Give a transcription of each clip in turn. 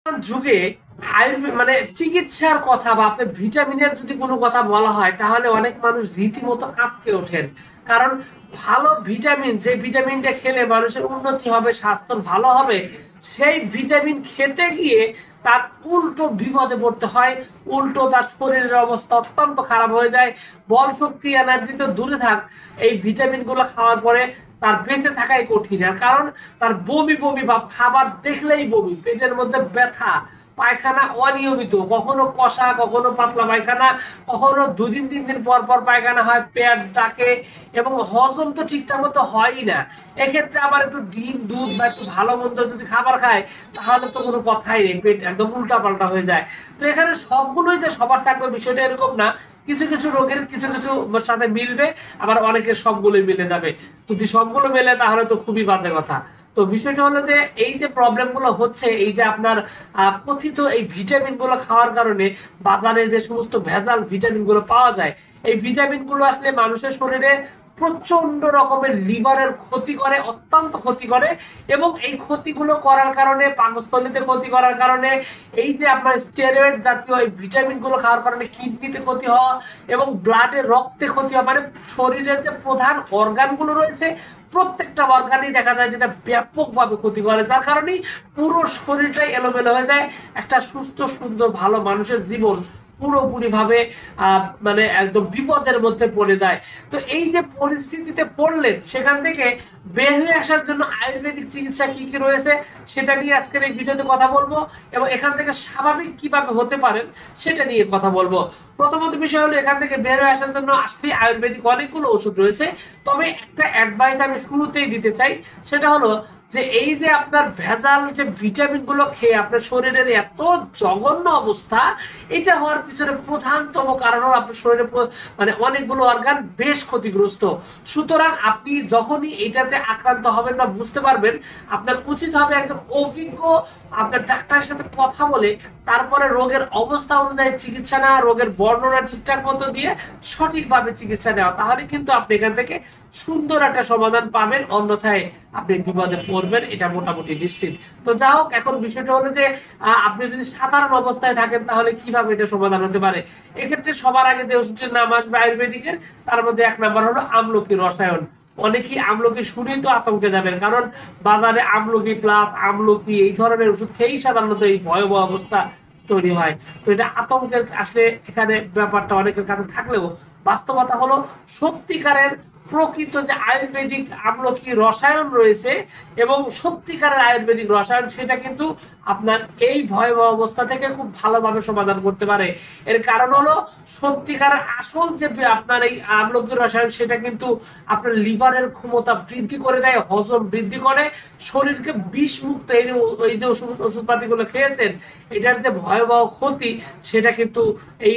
যুগে মানে চিকিৎসার কথা বা আপনার ভিটামিনের যদি কোনো কথা বলা হয় তাহলে অনেক মানুষ রীতিমতো আঁতকে ওঠেন। কারণ ভালো ভিটামিন, যে ভিটামিনটা খেলে মানুষের উন্নতি হবে, স্বাস্থ্য ভালো হবে, সেই ভিটামিন খেতে গিয়ে তার উল্টো বিপদে পড়তে হয়। উল্টো তার শরীরের অবস্থা অত্যন্ত খারাপ হয়ে যায়। বল শক্তি এনার্জি তো দূরে থাক, এই ভিটামিন গুলো খাওয়ার পরে তার বেঁচে থাকাই কঠিন। আর কারণ তার বমি বমি ভাব, খাবার দেখলেই বমি, পেটের মধ্যে ব্যথা, পায়খানা অনিয়মিত, কখনো কষা কখনো পাতলা পায়খানা, কখনো 2 দিন 3 দিন পর পর পায়খানা হয়, পেট ডাকে এবং হজম তো ঠিকঠাক মতো হয়ই না। এক্ষেত্রে আবার একটু ডিম দুধ বা একটু ভালো মন্দ যদি খাবার খায় তাহলে তো কোনো কথাই নেই, পেট একদম উল্টা পাল্টা হয়ে যায়। তো এখানে সবগুলোই যে সবার থাকবে বিষয়টা এরকম না। কিছু কিছু রোগের কিছু কিছু সাথে মিলবে, আবার অনেকের সবগুলোই মিলে যাবে। যদি সবগুলো মেলে তাহলে তো খুবই বাজে কথা। তো বিষয়টা হলো যে এই যে প্রবলেম গুলো হচ্ছে, এই যে আপনার কথিত এই ভিটামিন গুলো খাওয়ার কারণে বাজারে যে সমস্ত ভেজাল ভিটামিন গুলো পাওয়া যায়, এই ভিটামিন গুলো আসলে মানুষের শরীরে প্রচন্ড রকমের লিভারের ক্ষতি করে, অত্যন্ত ক্ষতি করে। এবং এই ক্ষতিগুলো করার কারণে, পাকস্থলীতে ক্ষতি করার কারণে, এই যে আপনার স্টেরয়েড জাতীয় এই ভিটামিন গুলো খাওয়ার কারণে কিডনিতে ক্ষতি হওয়া এবং ব্লাডে রক্তে ক্ষতি হওয়া, মানে শরীরের যে প্রধান অর্গান গুলো রয়েছে প্রত্যেকটা অর্গানই দেখা যায় যেটা ব্যাপকভাবে ক্ষতি করে, যার কারণেই পুরো শরীরটাই এলোমেলো হয়ে যায়। একটা সুস্থ সুন্দর ভালো মানুষের জীবন পুরোপুরি ভাবে মানে একদম বিপদের মধ্যে পড়ে যায়। তো এই যে পরিস্থিতিতে পড়লেন, সেখান থেকে বের হয়ে আসার জন্য আয়ুর্বেদিক চিকিৎসা কি কি রয়েছে সেটা নিয়ে আজকের এই ভিডিওতে কথা বলবো, এবং এখান থেকে স্বাভাবিক কিভাবে হতে পারেন সেটা নিয়ে কথা বলবো। প্রথমত বিষয় হলো, এখান থেকে বের হয়ে আসার জন্য আসলে আয়ুর্বেদিক অনেকগুলো ওষুধ রয়েছে। তবে একটা অ্যাডভাইস আমি শুরুতেই দিতে চাই, সেটা হলো যে এই যে আপনার ভেজাল যে ভিটামিন গুলো খেয়ে আপনার শরীরের এত জঘন্য অবস্থা, এটা হওয়ার পিছনে প্রধানতম কারণ হলো আপনার শরীরে মানে অনেকগুলো অর্গান বেশ ক্ষতিগ্রস্ত। সুতরাং আপনি যখনই এটাতে আক্রান্ত হবেন বা বুঝতে পারবেন, আপনার উচিত হবে একজন অভিজ্ঞ আপনার ডাক্তারের সাথে কথা বলে তারপরে রোগের অবস্থা অনুযায়ী চিকিৎসা নেওয়া, রোগের বর্ণনা ঠিকঠাক মতো দিয়ে সঠিকভাবে চিকিৎসা নেওয়া। তাহলে কিন্তু আপনি এখান থেকে সুন্দর একটা সমাধান পাবেন, অন্যথায় আপনি বিপদে পড়বেন, এটা মোটামুটি নিশ্চিত। তো যা হোক, এখন বিষয়টা হলো যে আপনি যদি সাধারণ অবস্থায় থাকেন তাহলে কিভাবে এটা সমাধান হতে পারে। এক্ষেত্রে সবার আগে যে ওষুধটির নাম আসবে আয়ুর্বেদিকের, তার মধ্যে 1 নম্বর হলো আমলকি রসায়ন। অনেকেই আমলকি শুনেই তো আতঙ্কে যাবেন, কারণ বাজারে আমলকি প্লাস আমলকি এই ধরনের ওষুধ খেয়েই সাধারণত এই ভয়াবহ অবস্থা তৈরি হয়। তো এটা আতঙ্কের আসলে এখানে ব্যাপারটা অনেকের কাছে থাকলেও বাস্তবতা হলো সত্যিকারের প্রকৃত যে আয়ুর্বেদিক আমলকি রসায়ন রয়েছে এবং সত্যিকারের আয়ুর্বেদিক রসায়ন, সেটা কিন্তু আপনার এই ভয়াবহ অবস্থা থেকে খুব ভালোভাবে সমাধান করতে পারে। এর কারণ হলো সত্যিকারের আসল যে আপনার এই আমলকি রসায়ন, সেটা কিন্তু আপনার লিভারের ক্ষমতা বৃদ্ধি করে দেয়, হজম বৃদ্ধি করে, শরীরকে বিষ মুক্ত, এই যে ওষুধপাতিগুলো খেয়েছেন এটার যে ভয়াবহ ক্ষতি সেটা কিন্তু এই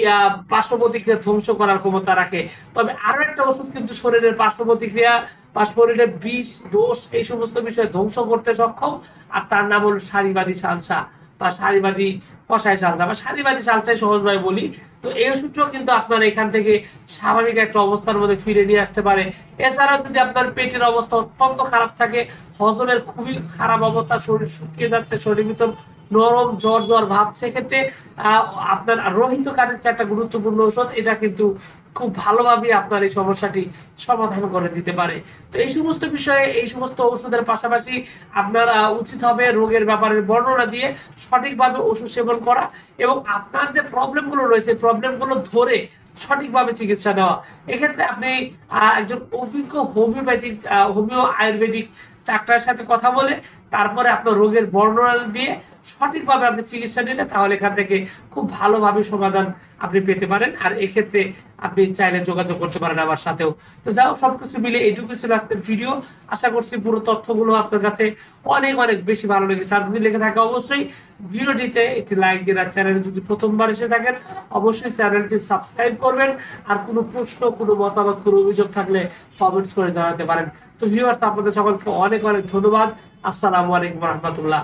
পার্শ্ব প্রতিক্রিয়া ধ্বংস করার ক্ষমতা রাখে। তবে আরো একটা ওষুধ কিন্তু শরীরের পার্শ্ব প্রতিক্রিয়া বা শরীরের বিষ দোষ এই সমস্ত বিষয় ধ্বংস করতে সক্ষম, আর তার নাম হলো সারিবাদী সালসা বা সারিবাদী কষায় সালসা বা সারিবাদী সালসাই সহজভাবে বলি। তো এই ওষুধটাও কিন্তু আপনার এখান থেকে স্বাভাবিক একটা অবস্থার মধ্যে ফিরে নিয়ে আসতে পারে। এছাড়াও যদি আপনার পেটের অবস্থা অত্যন্ত খারাপ থাকে, হজমের খুবই খারাপ অবস্থা, শরীর শুকিয়ে যাচ্ছে, শরীর ভিতর নরম জ্বর জ্বর ভাব, সেক্ষেত্রে আপনার রোহিত কার্যের একটা গুরুত্বপূর্ণ ঔষধ, এটা কিন্তু খুব ভালোভাবে আপনার এই সমস্যাটি সমাধান করে দিতে পারে। তো এই সমস্ত বিষয়ে এই সমস্ত ওষুধের পাশাপাশি আপনার উচিত হবে রোগের ব্যাপারে বর্ণনা দিয়ে সঠিকভাবে ওষুধ সেবন করা এবং আপনার যে প্রবলেমগুলো রয়েছে প্রবলেমগুলো ধরে সঠিকভাবে চিকিৎসা দেওয়া। এক্ষেত্রে আপনি একজন অভিজ্ঞ হোমিও আয়ুর্বেদিক ডাক্তারের সাথে কথা বলে তারপরে আপনার রোগের বর্ণনা দিয়ে সঠিকভাবে আপনি চিকিৎসা নিলে তাহলে এখান থেকে খুব ভালোভাবে সমাধান আপনি পেতে পারেন। আর এক্ষেত্রে আপনি চাইলে যোগাযোগ করতে পারেন আমার সাথেও। তো যাও, সবকিছু মিলে এটুকু ছিল আজকের ভিডিও। আশা করছি পুরো তথ্যগুলো আপনার কাছে অনেক অনেক বেশি ভালো লেগেছে। আর যদি লেগে থাকে অবশ্যই ভিডিওটিতে একটি লাইক দিন, আর চ্যানেলে যদি প্রথমবার এসে থাকেন অবশ্যই চ্যানেলটি সাবস্ক্রাইব করবেন। আর কোনো প্রশ্ন, কোনো মতামত, কোনো অভিযোগ থাকলে কমেন্টস করে জানাতে পারেন। তো ভিউয়ার্স, আপনাদের সকলকে অনেক অনেক ধন্যবাদ। আসসালামু আলাইকুম রহমতুল্লাহ।